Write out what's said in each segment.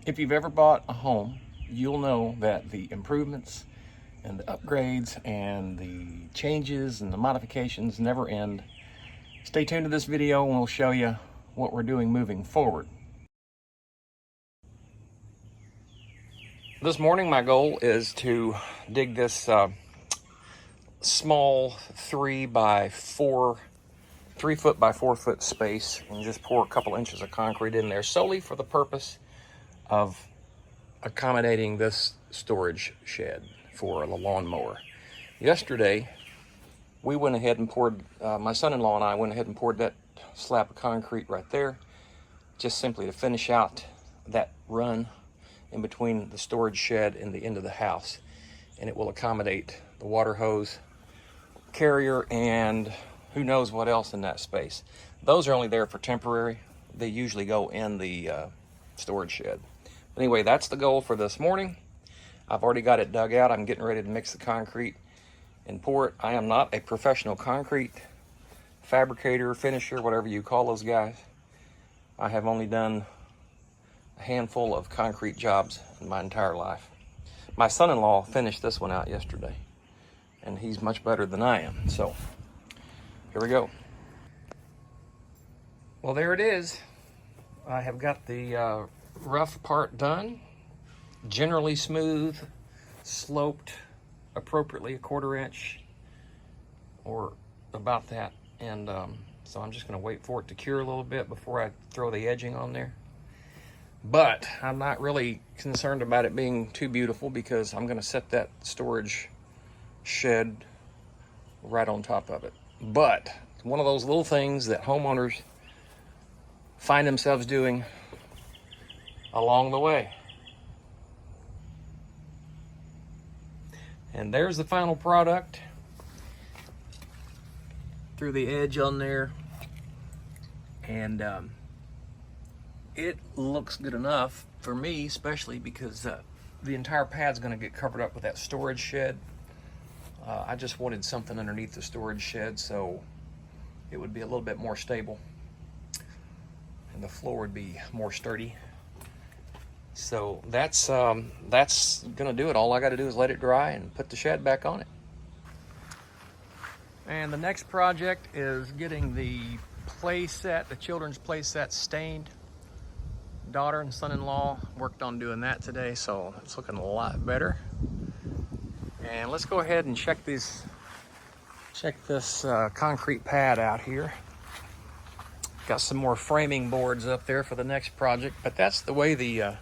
If you've ever bought a home, you'll know that the improvements and the upgrades and the changes and the modifications never end. Stay tuned to this video and we'll show you what we're doing moving forward. This morning my goal is to dig this small 3 foot by 4 foot space and just pour a couple inches of concrete in there solely for the purpose of accommodating this storage shed for the lawnmower. Yesterday, we went ahead and poured, my son-in-law and I went ahead and poured that slab of concrete right there, just simply to finish out that run in between the storage shed and the end of the house. And it will accommodate the water hose, carrier, and who knows what else in that space. Those are only there for temporary. They usually go in the storage shed. Anyway, that's the goal for this morning. I've already got it dug out. I'm getting ready to mix the concrete and pour it. I am not a professional concrete fabricator, finisher, whatever you call those guys. I have only done a handful of concrete jobs in my entire life. My son-in-law finished this one out yesterday, and he's much better than I am. So, here we go. Well, there it is. I have got the rough part done, generally smooth, sloped appropriately, 1/4 inch or about that. And so I'm just going to wait for it to cure a little bit before I throw the edging on there. But I'm not really concerned about it being too beautiful because I'm going to set that storage shed right on top of it. But it's one of those little things that homeowners find themselves doing along the way. And there's the final product. Through the edge on there. And it looks good enough for me, especially because the entire pad's going to get covered up with that storage shed. I just wanted something underneath the storage shed so it would be a little bit more stable and the floor would be more sturdy. So that's gonna do it. All I got to do is let it dry and put the shed back on it. And the next project is getting the play set, the children's play set, stained. Daughter and son-in-law worked on doing that today, so it's looking a lot better. And let's go ahead and check this concrete pad out here. Got some more framing boards up there for the next project, but that's the way the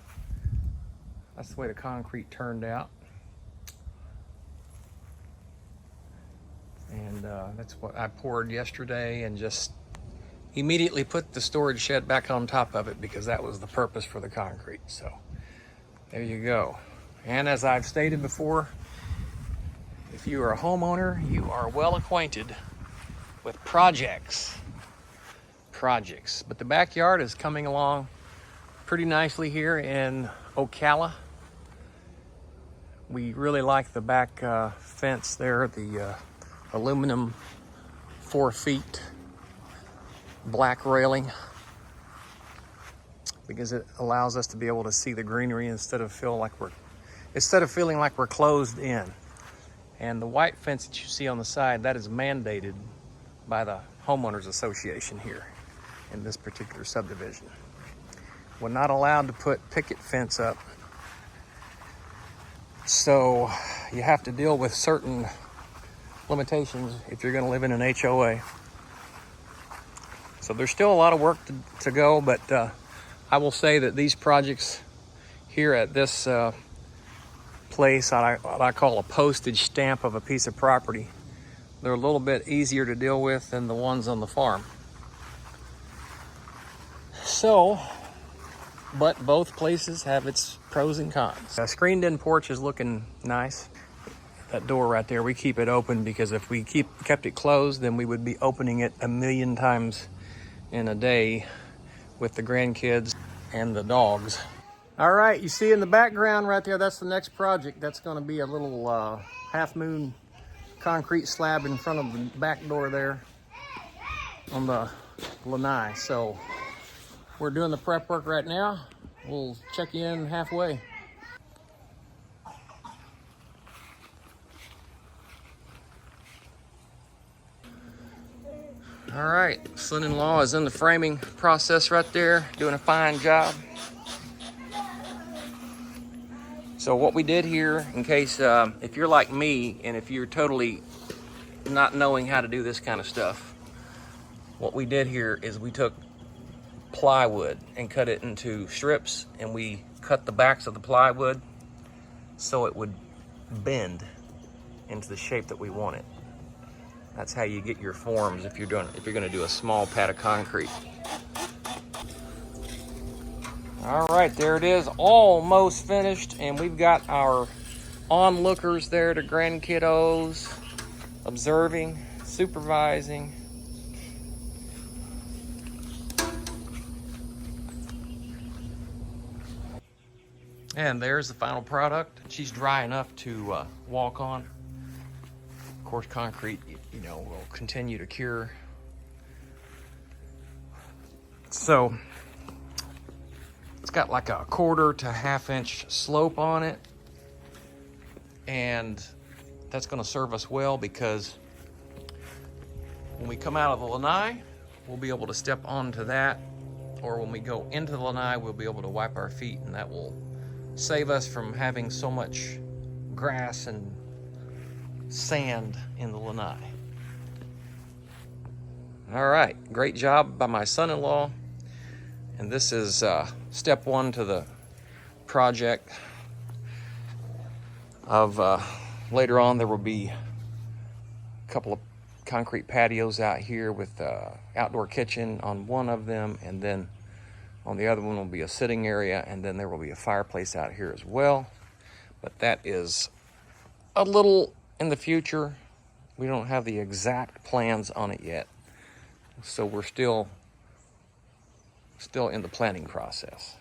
concrete turned out. And that's what I poured yesterday and just immediately put the storage shed back on top of it because that was the purpose for the concrete. So there you go. And as I've stated before, if you are a homeowner, you are well acquainted with projects. But the backyard is coming along pretty nicely here in Ocala. We really like the back fence there, the aluminum 4 feet black railing, because it allows us to be able to see the greenery instead of feeling like we're closed in. And the white fence that you see on the side, that is mandated by the homeowners association here in this particular subdivision. We're not allowed to put picket fence up, so you have to deal with certain limitations if you're going to live in an HOA. So there's still a lot of work to go, but I will say that these projects here at this place, what I call a postage stamp of a piece of property, they're a little bit easier to deal with than the ones on the farm. So, but both places have its pros and cons. A screened-in porch is looking nice. That door right there, we keep it open because if we kept it closed, then we would be opening it a million times in a day with the grandkids and the dogs. All right, you see in the background right there, that's the next project. That's going to be a little half-moon concrete slab in front of the back door there on the lanai. So we're doing the prep work right now. we'll check you in halfway. All right, son-in-law is in the framing process right there, doing a fine job. So what we did here, in case if you're like me and if you're totally not knowing how to do this kind of stuff, what we did here is we took plywood and cut it into strips, and we cut the backs of the plywood so it would bend into the shape that we want it. That's how you get your forms if you're going to do a small pad of concrete. All right, there it is, almost finished, and we've got our onlookers there, the grandkiddos, observing, supervising. And there's the final product. She's dry enough to walk on. Of course, concrete, will continue to cure. So it's got like a 1/4 to 1/2 inch slope on it, and that's going to serve us well because when we come out of the lanai, we'll be able to step onto that, or when we go into the lanai, we'll be able to wipe our feet, and that will save us from having so much grass and sand in the lanai. All right, great job by my son-in-law. And this is step one to the project of later on there will be a couple of concrete patios out here with outdoor kitchen on one of them, and then on the other one will be a sitting area, and then there will be a fireplace out here as well. But that is a little in the future. We don't have the exact plans on it yet, so we're still in the planning process.